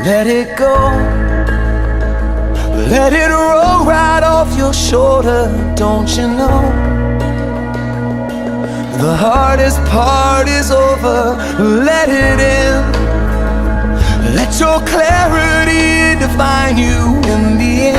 Let it go. Let it roll right off your shoulder. Don't you know? The hardest part is over. Let it in. Let your clarity define you in the